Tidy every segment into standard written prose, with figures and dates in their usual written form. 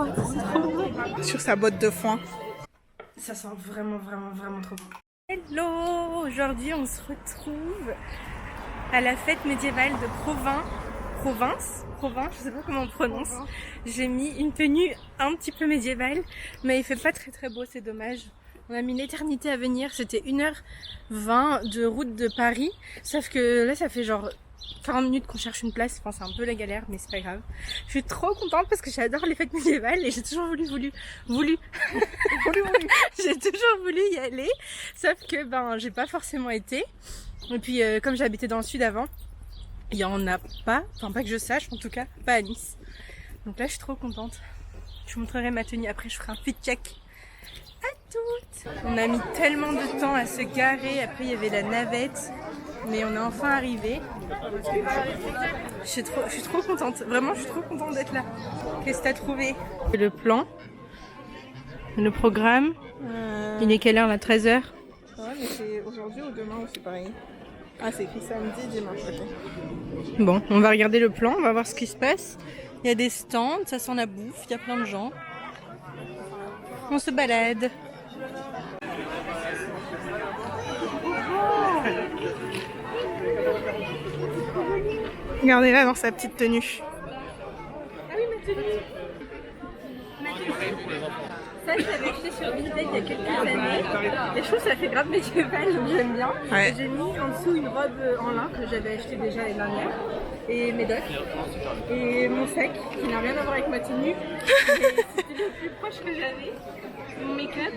trop hâte, c'est trop bon. Sur sa botte de foin. Ça sent vraiment trop bon. Hello! Aujourd'hui on se retrouve à la fête médiévale de Provins, je sais pas comment on prononce. J'ai mis une tenue un petit peu médiévale, mais il fait pas très beau, c'est dommage. On a mis une éternité à venir, c'était 1h20 de route de Paris, sauf que là ça fait genre 40 minutes qu'on cherche une place, enfin c'est un peu la galère, mais c'est pas grave. Je suis trop contente parce que j'adore les fêtes médiévales et j'ai toujours voulu j'ai toujours voulu y aller, sauf que ben j'ai pas forcément été. Et puis comme j'habitais dans le sud avant, il y en a pas, enfin pas que je sache en tout cas, pas à Nice. Donc là je suis trop contente. Je vous montrerai ma tenue après, je ferai un fit check. À toutes. On a mis tellement de temps à se garer, après il y avait la navette, mais on est enfin arrivé. Je suis trop contente, vraiment je suis trop contente d'être là. Qu'est-ce que t'as trouvé? Le plan, le programme, il est quelle heure là? 13h? Ouais, mais c'est aujourd'hui ou demain ou c'est pareil? Ah, c'est écrit samedi, dimanche, ok. Bon, on va regarder le plan, on va voir ce qui se passe. Il y a des stands, ça sent la bouffe, il y a plein de gens. On se balade. Regardez-la dans sa petite tenue. Ah oui, ma tenue. Ça, je l'avais acheté sur Vinted il y a quelques années. Et je trouve que ça fait grave médiéval, donc j'aime bien. Ouais. J'ai mis en dessous une robe en lin que j'avais acheté déjà l'année dernière. Et mes docs. Et mon sac, qui n'a rien à voir avec ma tenue. C'était le plus proche que j'avais. Mon make-up.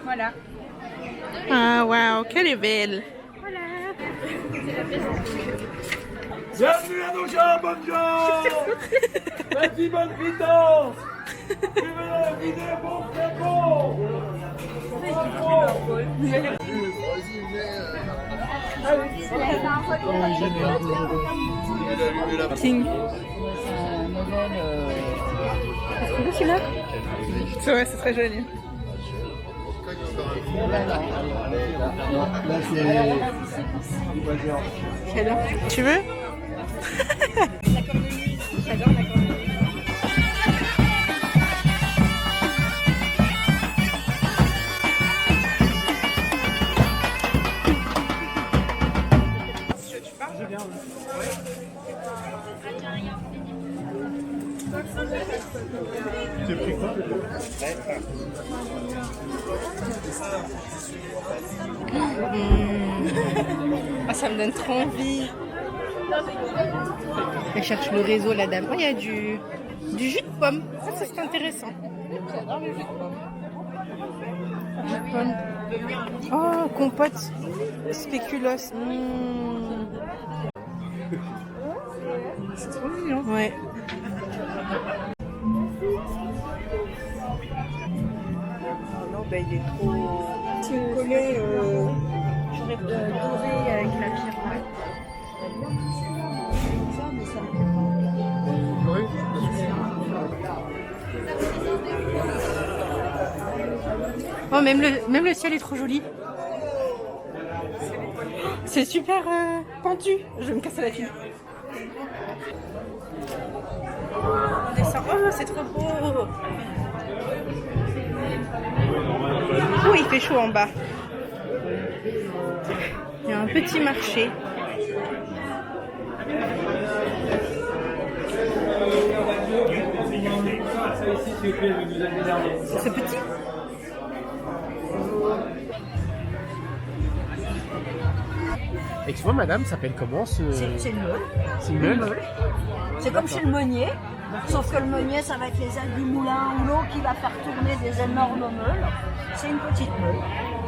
Voilà. Ah, waouh, qu'elle est belle. Voilà. C'est la paix. Bienvenue à nos gens, bonnes gens. Vas-y, bonne vitesse. Tu veux la vider, bon frère, bon. King. C'est trop beau celui-là. C'est vrai, c'est très joli. J'adore. Tu veux? La cornemuse. J'adore la cornemuse. Tu as pris quoi? Ah, ça me donne trop envie. Elle cherche le réseau, la dame. Oh, il y a du jus de pomme. Ah, ça c'est intéressant. J'adore le jus de pomme. Jus de pomme. Oh, compote spéculoos. C'est trop mignon. Ouais. Non, bah il est trop collé. J'aurais doré avec la pierre. Oh, même le ciel est trop joli. C'est super pentu. Je vais me casser la file. On descend. Oh, c'est trop beau. Oh, il fait chaud en bas. Il y a un petit marché. C'est petit. Excuse-moi madame, ça s'appelle comment ce... C'est une meule. C'est une meule? C'est comme chez le meunier, sauf que le meunier, ça va être les ailes du moulin ou l'eau qui va faire tourner des énormes meules. C'est une petite meule.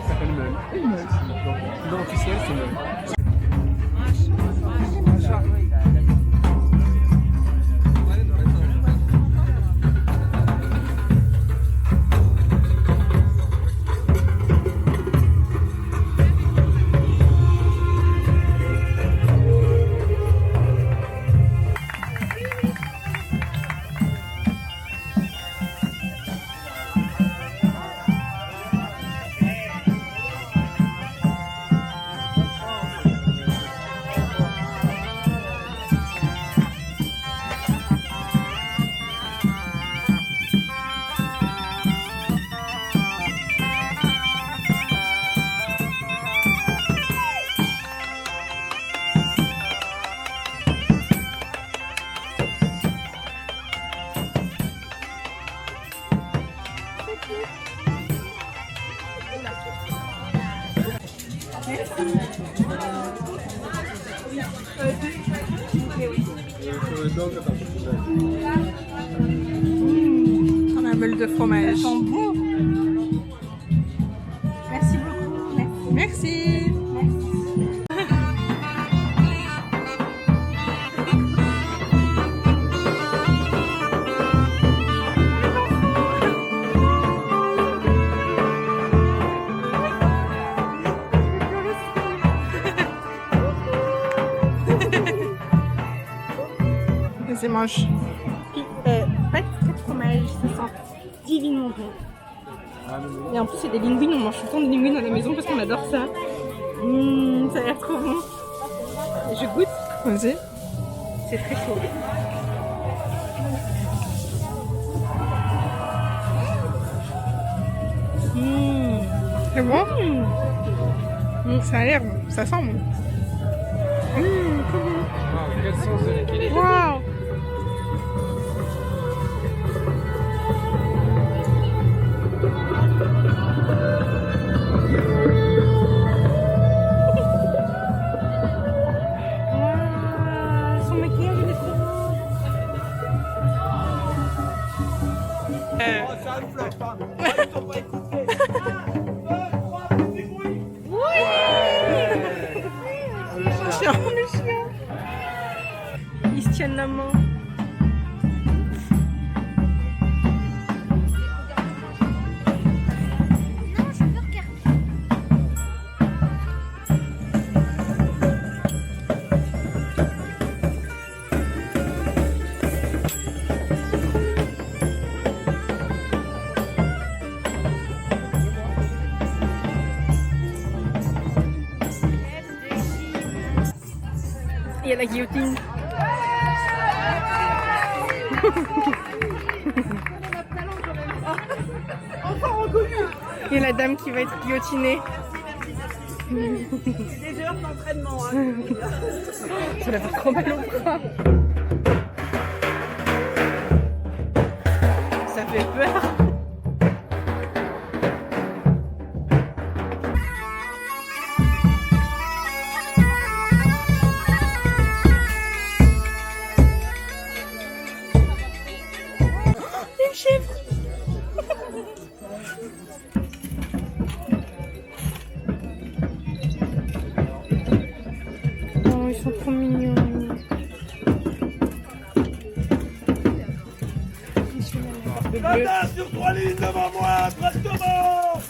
Ça s'appelle meule. Une meule. Donc, le nom officiel c'est meule. On a un bol de fromage. Ça sent bon. Merci beaucoup. Merci. Vas-y, mange. Pas de fromage, ça sent divinement bon. Et en plus, c'est des linguines, on mange tout le temps des linguines à la maison parce qu'on adore ça. Ça a l'air trop bon. Je goûte, Vas-y. c'est très chaud. C'est bon? Ça a l'air bon. Ça sent bon. Quel sens de l'équilibre. Waouh! Son maquillage, il est trop beau. Ça ne flotte pas. Ils t'ont pas écouté. 1, 2, 3, petit bruit. Chiant, le chien. Ils se tiennent la main. Il y a la guillotine. Et la dame qui va être guillotinée. Des heures d'entraînement. Hein. Ça la fait trop mal au bras. Ça fait peur. Une chèvre. Oh, ils sont trop mignons. Nada sur 3 lignes devant moi, prestement.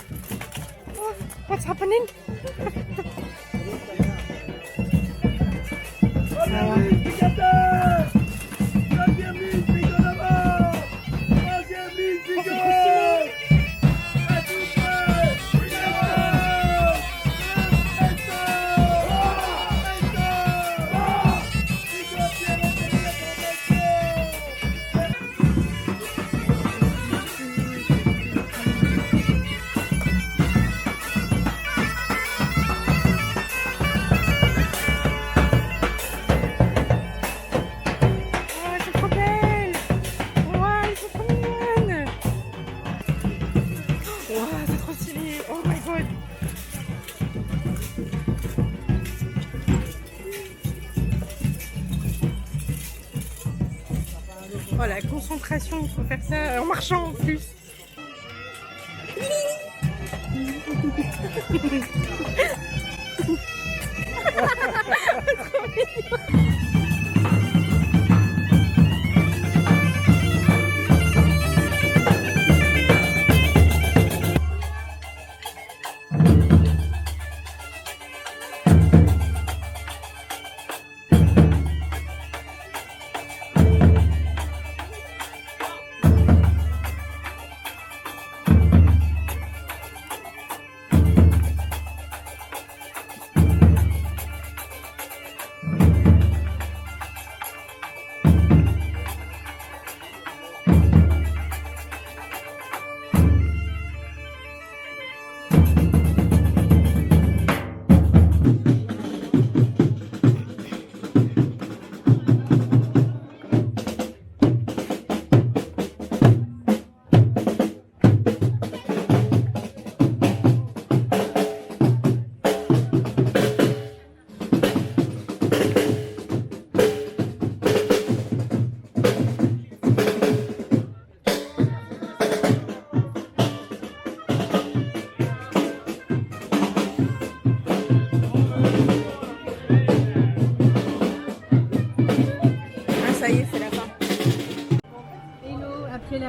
What's happening? Première ligne, Picateur. Deuxième ligne, Pico d'abord. Troisième ligne, Pico. Oh, elles sont trop belles. Wow, elles sont trop mignonnes. Wow, c'est trop stylé. Oh my god. Oh, la concentration, il faut faire ça en marchant en plus.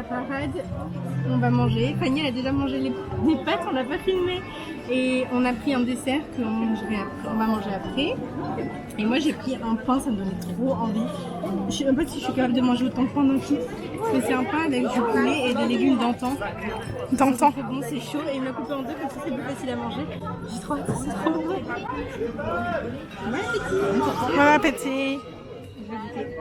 la parade. On va manger. Fanny, elle a déjà mangé les pâtes, on n'a pas filmé. Et on a pris un dessert qu'on va manger après. Et moi, j'ai pris un pain, ça me donnait trop envie. Je sais même pas si je suis capable de manger autant de pain d'un coup. Parce que c'est un pain avec du poulet et des légumes d'antan. D'antan. C'est bon, c'est chaud. Et il m'a coupé en deux, comme ça, c'est plus facile à manger. J'ai trop hâte, c'est trop bon. Bon appétit. Bon appétit. Je vais goûter.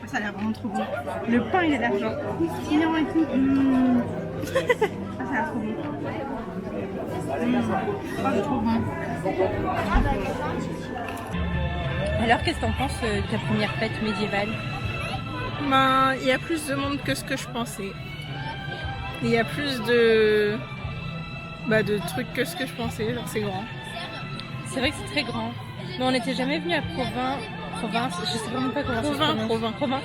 Ça a l'air vraiment trop bon. Le pain, il a l'air genre croustillant et tout. Ça a l'air trop bon. C'est trop bon. Alors, qu'est-ce que t'en penses de ta première fête médiévale? Ben, il y a plus de monde que ce que je pensais. Il y a plus de trucs que ce que je pensais, genre c'est grand. C'est vrai que c'est très grand. Mais on n'était jamais venu à Provins, je sais vraiment pas comment ça se prononce. Provins.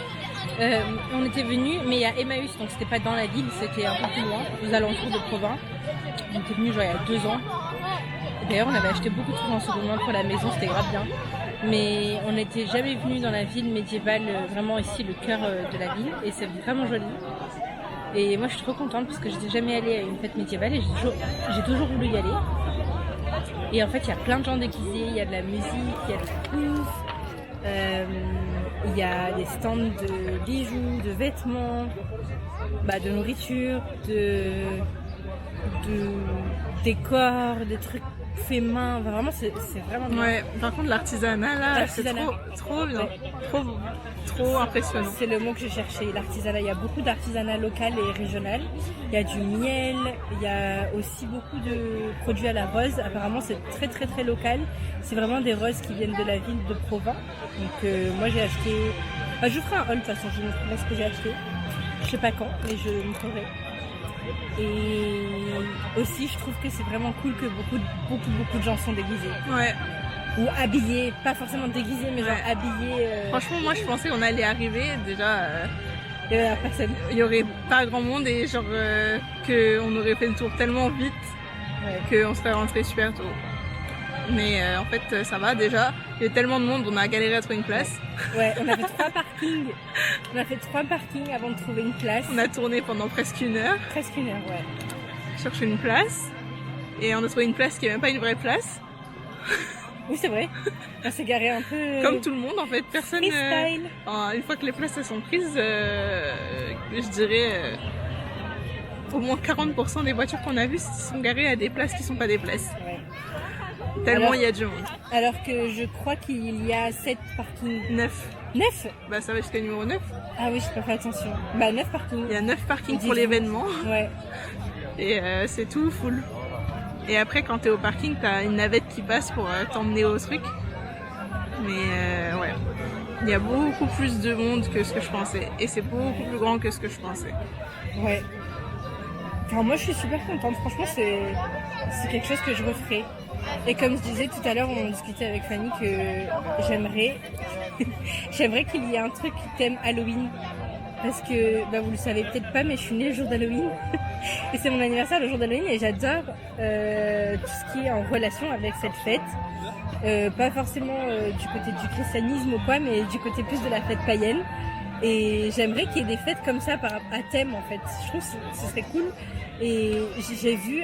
On était venus, mais à Emmaüs, donc c'était pas dans la ville, c'était un peu plus loin, aux alentours de Provins. On était venus genre il y a 2 ans. D'ailleurs, on avait acheté beaucoup de trucs en seconde main pour la maison, c'était grave bien. Mais on n'était jamais venus dans la ville médiévale, vraiment ici, le cœur de la ville, et c'est vraiment joli. Et moi, je suis trop contente parce que j'étais jamais allée à une fête médiévale et j'ai toujours voulu y aller. Et en fait, il y a plein de gens déguisés, il y a de la musique, il y a de la bouffe, il y a des stands de bijoux, de vêtements, de nourriture, de décors, des trucs faits main. Enfin, vraiment, c'est vraiment bien. Ouais, par contre, l'artisanat là, c'est trop bien. Ouais. Trop impressionnant. C'est le mot que je cherchais, l'artisanat. Il y a beaucoup d'artisanat local et régional. Il y a du miel, il y a aussi beaucoup de produits à la rose. Apparemment, c'est très très très local. C'est vraiment des roses qui viennent de la ville de Provins. Donc moi j'ai acheté... je vous ferai un haul de toute façon, je vous montrerai ce que j'ai acheté. Je sais pas quand, mais je le montrerai. Et aussi, je trouve que c'est vraiment cool que beaucoup de gens sont déguisés. Ouais. Ou habillés, pas forcément déguisés, mais genre habillés. Franchement, moi je pensais qu'on allait arriver déjà. Il y avait personne. Il y aurait pas grand monde et genre qu'on aurait fait le tour tellement vite qu'on serait rentré super tôt. Mais en fait, ça va déjà. Il y a tellement de monde, on a galéré à trouver une place. Ouais, on a fait 3 parkings. On a fait 3 parkings avant de trouver une place. On a tourné pendant presque 1 heure. Presque 1 heure, ouais. Chercher une place. Et on a trouvé une place qui est même pas une vraie place. Oui, c'est vrai. On s'est garé un peu... Comme tout le monde, en fait. Personne... freestyle. Une fois que les places elles sont prises, je dirais... au moins 40% des voitures qu'on a vues sont garées à des places qui sont pas des places. Ouais. Tellement il y a du monde. Alors que je crois qu'il y a 7 parkings. 9. 9 ? Bah ça va jusqu'au numéro 9. Ah oui, j'ai pas fait attention. 9 parkings. Il y a 9 parkings pour l'événement. Ouais. Et c'est tout full. Et après quand t'es au parking, t'as une navette qui passe pour t'emmener au truc. Mais ouais. Il y a beaucoup plus de monde que ce que je pensais. Et c'est beaucoup plus grand que ce que je pensais. Ouais. Enfin, moi je suis super contente. Franchement, c'est quelque chose que je referai. Et comme je disais tout à l'heure, on discutait avec Fanny que j'aimerais qu'il y ait un truc thème Halloween. Parce que vous le savez peut-être pas, mais je suis née le jour d'Halloween. Et c'est mon anniversaire le jour d'Halloween et j'adore tout ce qui est en relation avec cette fête. Pas forcément du côté du christianisme ou quoi, mais du côté plus de la fête païenne. Et j'aimerais qu'il y ait des fêtes comme ça à thème en fait. Je trouve que ce serait cool. Et j'ai vu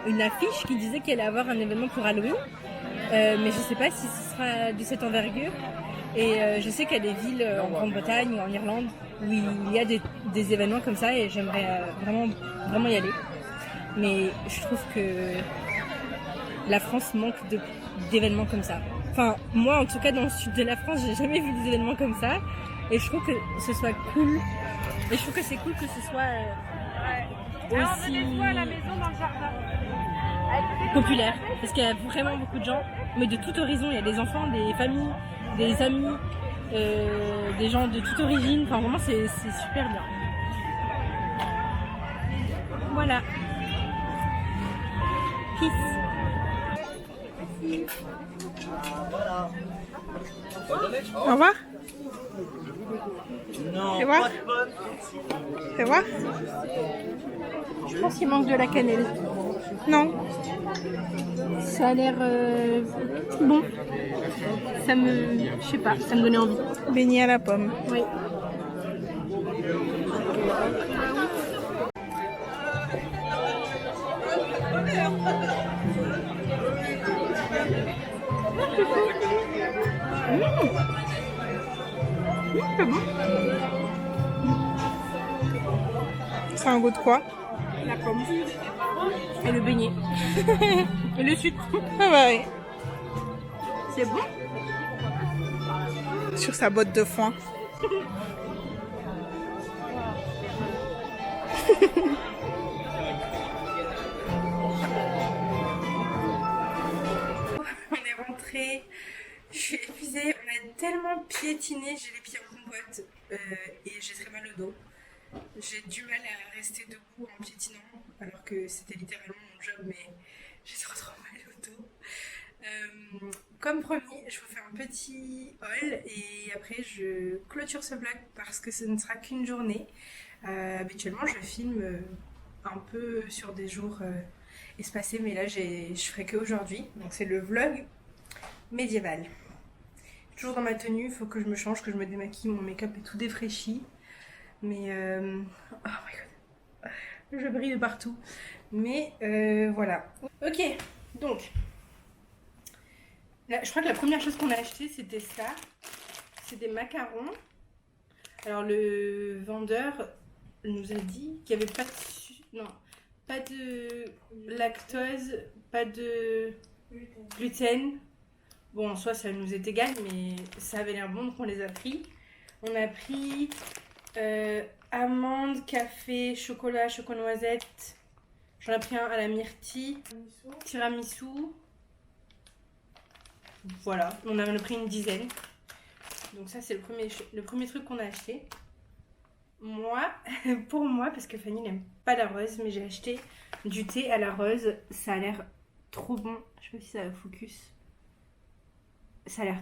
une affiche qui disait qu'il allait avoir un événement pour Halloween. Mais je sais pas si ce sera de cette envergure. Et je sais qu'il y a des villes en Grande-Bretagne ou en Irlande où il y a des événements comme ça et j'aimerais vraiment y aller. Mais je trouve que la France manque d'événements comme ça. Enfin, moi en tout cas dans le sud de la France, j'ai jamais vu des événements comme ça. Et je trouve que ce soit cool. Et je trouve que c'est cool que ce soit aussi populaire. Parce qu'il y a vraiment beaucoup de gens, mais de tout horizon. Il y a des enfants, des familles, des amis, des gens de toute origine. Enfin vraiment c'est super bien. Voilà. Peace. Au revoir. Fais voir. Fais voir. Je pense qu'il manque de la cannelle. Non. Ça a l'air bon. Je sais pas, ça me donnait envie. Beignet à la pomme. Oui. C'est bon. C'est un goût de quoi? La pomme. Et le beignet. Et le sucre. Ah bah oui. C'est bon. Sur sa botte de foin. On est rentré. Je suis épuisée. On a tellement piétiné. J'ai les pieds en compote. Et j'ai très mal au dos. J'ai du mal à rester debout en piétinant. Alors que c'était littéralement mon job. Mais j'ai trop mal au dos. Comme promis, je vous fais un petit haul. Et après, je clôture ce vlog parce que ce ne sera qu'une journée. Habituellement, je filme un peu sur des jours espacés, mais là je ferai que aujourd'hui. Donc c'est le vlog médiéval. Toujours dans ma tenue, il faut que je me change, que je me démaquille, mon make-up est tout défraîchi. Mais oh my god, je brille de partout. Mais voilà. Ok, donc là, je crois que la première chose qu'on a acheté c'était ça. C'est des macarons. Alors le vendeur nous a dit qu'il n'y avait pas de lactose, pas de gluten. Bon, en soi ça nous est égal, mais ça avait l'air bon donc on les a pris. On a pris amandes, café, chocolat, chocolat-noisette. J'en ai pris un à la myrtille, tiramisu. Voilà, on en a pris une dizaine. Donc ça c'est le premier truc qu'on a acheté. Moi, pour moi, parce que Fanny n'aime pas la rose, mais j'ai acheté du thé à la rose. Ça a l'air trop bon. Je sais pas si ça va focus. Ça a l'air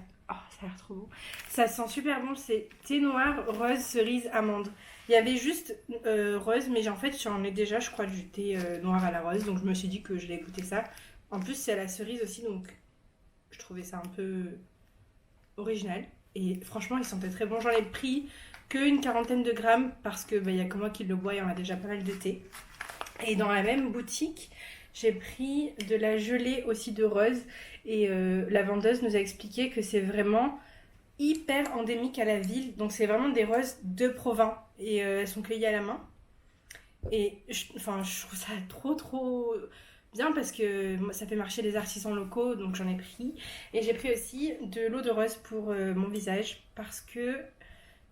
trop bon. Ça sent super bon. C'est thé noir, rose, cerise, amande. Il y avait juste rose, mais en fait j'en ai déjà, je crois, du thé noir à la rose. Donc je me suis dit que je vais goûter ça. En plus c'est à la cerise aussi, donc je trouvais ça un peu original. Et franchement, il sentait très bon. J'en ai pris qu'une 40aine de grammes parce que y a que moi qui le bois et on a déjà pas mal de thé. Et dans la même boutique, j'ai pris de la gelée aussi de rose. Et la vendeuse nous a expliqué que c'est vraiment hyper endémique à la ville. Donc c'est vraiment des roses de Provins. Et elles sont cueillies à la main. Et je trouve ça trop bien parce que ça fait marcher les artisans locaux, donc j'en ai pris. Et j'ai pris aussi de l'eau de rose pour mon visage parce que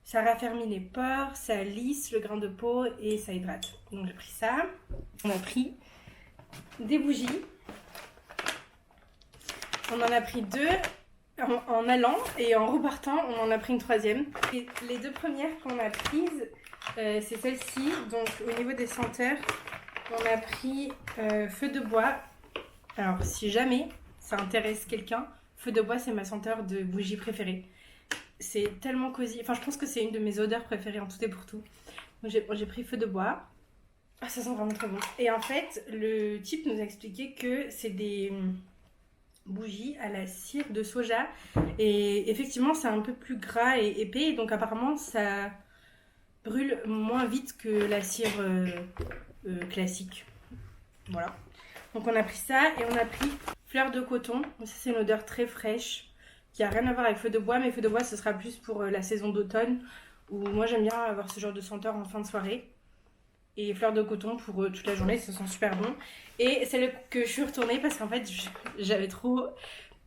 ça raffermit les pores, ça lisse le grain de peau et ça hydrate. Donc j'ai pris ça. On a pris des bougies. On en a pris deux en allant et en repartant, on en a pris une troisième. Et les deux premières qu'on a prises, c'est celle-ci. Donc au niveau des senteurs, on a pris feu de bois. Alors si jamais ça intéresse quelqu'un, feu de bois c'est ma senteur de bougie préférée. C'est tellement cosy. Enfin je pense que c'est une de mes odeurs préférées en tout et pour tout. Donc j'ai pris feu de bois. Ah, ça sent vraiment très bon. Et en fait le type nous a expliqué que c'est des bougies à la cire de soja. Et effectivement c'est un peu plus gras et épais. Donc apparemment ça brûle moins vite que la cire classique. Voilà. Donc on a pris ça et on a pris fleur de coton. Ça c'est une odeur très fraîche qui a rien à voir avec feu de bois, mais feu de bois ce sera plus pour la saison d'automne où moi j'aime bien avoir ce genre de senteur en fin de soirée. Et fleur de coton pour toute la journée, ça sent super bon. Et celle que je suis retournée parce qu'en fait j'avais trop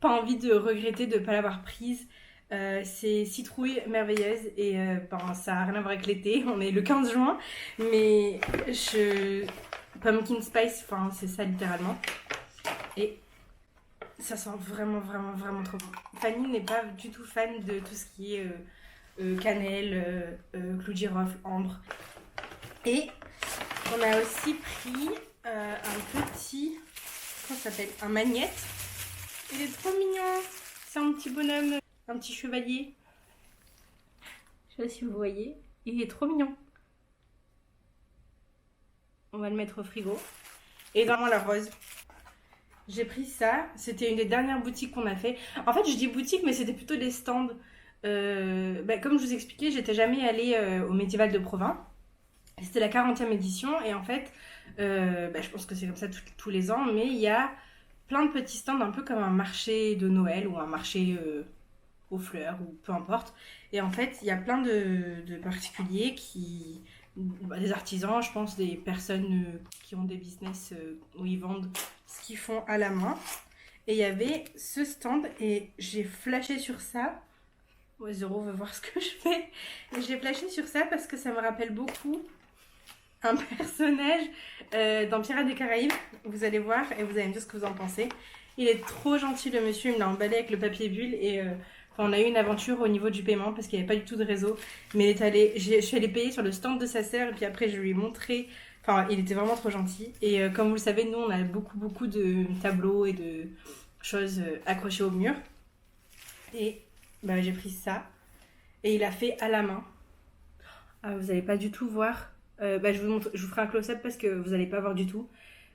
pas envie de regretter de ne pas l'avoir prise. C'est citrouille merveilleuse et ça n'a rien à voir avec l'été, on est le 15 juin, mais pumpkin spice, c'est ça littéralement. Et ça sent vraiment trop bon. Fanny n'est pas du tout fan de tout ce qui est cannelle, clou de girofle, ambre. Et on a aussi pris un petit, comment ça s'appelle, un magnète. Il est trop mignon, c'est un petit bonhomme. Un petit chevalier. Je sais pas si vous voyez. Il est trop mignon. On va le mettre au frigo. Et vraiment la rose. J'ai pris ça. C'était une des dernières boutiques qu'on a fait. En fait, je dis boutique, mais c'était plutôt des stands. Comme je vous expliquais, j'étais jamais allée au Médiéval de Provins. C'était la 40e édition. Et en fait, je pense que c'est comme ça tous les ans. Mais il y a plein de petits stands, un peu comme un marché de Noël ou un marché... aux fleurs ou peu importe. Et en fait, il y a plein de particuliers des artisans, je pense, des personnes qui ont des business où ils vendent ce qu'ils font à la main. Et il y avait ce stand et j'ai flashé sur ça. Ouais, Zoro veut voir ce que je fais. Et j'ai flashé sur ça parce que ça me rappelle beaucoup un personnage dans Pirates des Caraïbes. Vous allez voir et vous allez me dire ce que vous en pensez. Il est trop gentil, le monsieur. Il me l'a emballé avec le papier bulle et on a eu une aventure au niveau du paiement parce qu'il n'y avait pas du tout de réseau. Mais je suis allée payer sur le stand de sa sœur et puis après je lui ai montré. Enfin, il était vraiment trop gentil. Et comme vous le savez, nous on a beaucoup de tableaux et de choses accrochées au mur. Et bah, j'ai pris ça et il a fait à la main. Ah, vous n'allez pas du tout voir. Je vous ferai un close-up parce que vous n'allez pas voir du tout.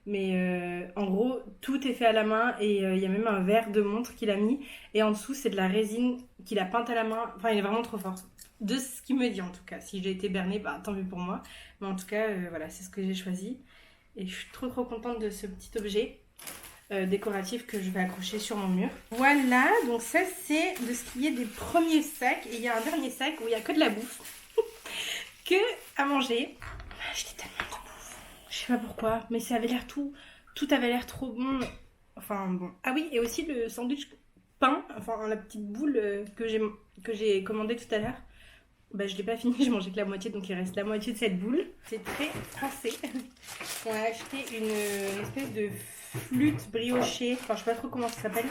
Mais en gros, tout est fait à la main et il y a même un verre de montre qu'il a mis. Et en dessous, c'est de la résine qu'il a peinte à la main. Enfin, il est vraiment trop fort. De ce qu'il me dit en tout cas. Si j'ai été bernée, bah, tant mieux pour moi. Mais en tout cas, voilà, c'est ce que j'ai choisi. Et je suis trop contente de ce petit objet décoratif que je vais accrocher sur mon mur. Voilà, donc ça c'est de ce qui est des premiers sacs. Et il y a un dernier sac où il n'y a que de la bouffe. Que à manger. On a acheté tellement de bouffe. Je sais pas pourquoi, mais ça avait l'air tout avait l'air trop bon. Enfin bon. Ah oui, et aussi le sandwich pain, enfin la petite boule que j'ai commandé tout à l'heure. Bah je l'ai pas fini, je mangeais que la moitié, donc il reste la moitié de cette boule. C'est très français. On a acheté une espèce de flûte briochée, enfin je sais pas trop comment ça s'appelle,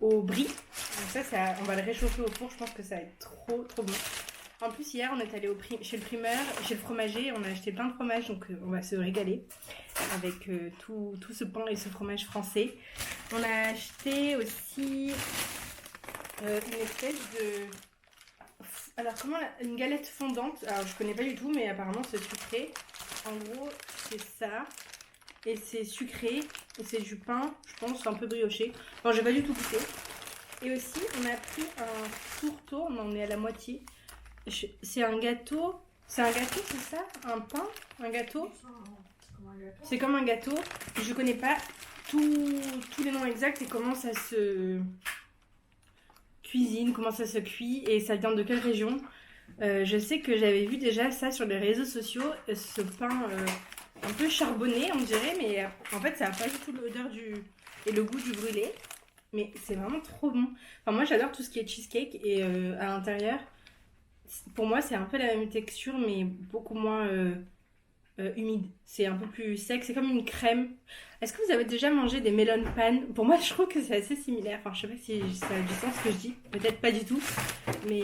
au brie. Donc ça, on va le réchauffer au four, je pense que ça va être trop bon. En plus, hier, on est allé chez le primeur, chez le fromager, on a acheté plein de fromages, donc on va se régaler avec tout ce pain et ce fromage français. On a acheté aussi une espèce de... Alors, une galette fondante. Alors, je connais pas du tout, mais apparemment, c'est sucré. En gros, c'est ça. Et c'est sucré. Et c'est du pain, je pense, un peu brioché. Bon, j'ai pas du tout goûté. Et aussi, on a pris un tourteau, on en est à la moitié. C'est un gâteau. C'est un gâteau, c'est ça? Un pain? Un gâteau? C'est comme un gâteau. Je connais pas tous les noms exacts et comment ça se cuisine, comment ça se cuit et ça vient de quelle région. Je sais que j'avais vu déjà ça sur les réseaux sociaux, ce pain un peu charbonné on dirait, mais en fait ça n'a pas du tout l'odeur et le goût du brûlé. Mais c'est vraiment trop bon. Enfin moi j'adore tout ce qui est cheesecake et à l'intérieur, pour moi c'est un peu la même texture mais beaucoup moins humide. C'est un peu plus sec, c'est comme une crème. Est-ce que vous avez déjà mangé des melon pan? Pour moi je trouve que c'est assez similaire. Enfin je sais pas si ça a du sens ce que je dis, peut-être pas du tout. Mais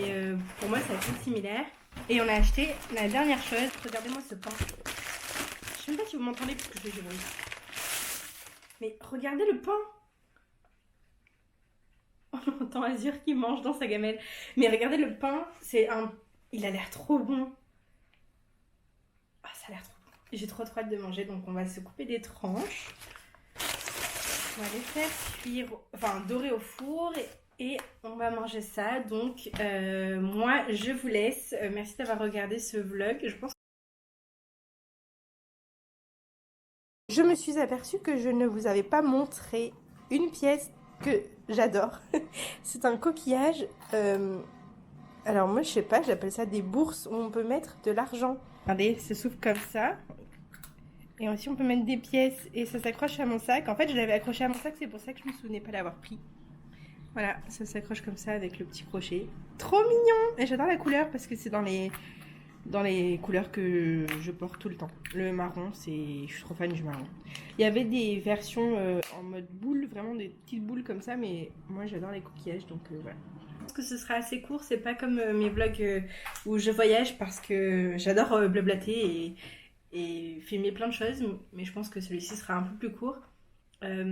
pour moi c'est assez similaire. Et on a acheté la dernière chose. Regardez-moi ce pain. Je sais même pas si vous m'entendez parce que je fais du bruit. Mais regardez le pain. On entend Azur qui mange dans sa gamelle. Mais regardez le pain, il a l'air trop bon. Ah, ça a l'air trop bon. J'ai trop hâte de manger, donc on va se couper des tranches. On va les faire cuire, enfin dorer au four et on va manger ça. Donc moi je vous laisse. Merci d'avoir regardé ce vlog. Je me suis aperçue que je ne vous avais pas montré une pièce que j'adore. C'est un coquillage. Alors moi je sais pas, j'appelle ça des bourses où on peut mettre de l'argent. Regardez, ça s'ouvre comme ça. Et aussi on peut mettre des pièces et ça s'accroche à mon sac. En fait je l'avais accroché à mon sac, c'est pour ça que je me souvenais pas l'avoir pris. Voilà, ça s'accroche comme ça avec le petit crochet. Trop mignon. Et j'adore la couleur parce que c'est dans les couleurs que je porte tout le temps. Le marron, je suis trop fan du marron. Il y avait des versions en mode boule, vraiment des petites boules comme ça, mais moi j'adore les coquillages, donc voilà. Je pense que ce sera assez court, c'est pas comme mes vlogs où je voyage parce que j'adore blablater et filmer plein de choses, mais je pense que celui-ci sera un peu plus court. Je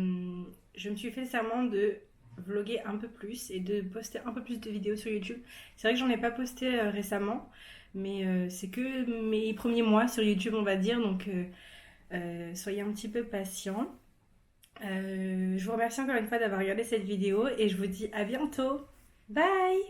me suis fait le serment de vlogger un peu plus et de poster un peu plus de vidéos sur YouTube. C'est vrai que j'en ai pas posté récemment, mais c'est que mes premiers mois sur YouTube on va dire, donc soyez un petit peu patients. Je vous remercie encore une fois d'avoir regardé cette vidéo et je vous dis à bientôt. Bye!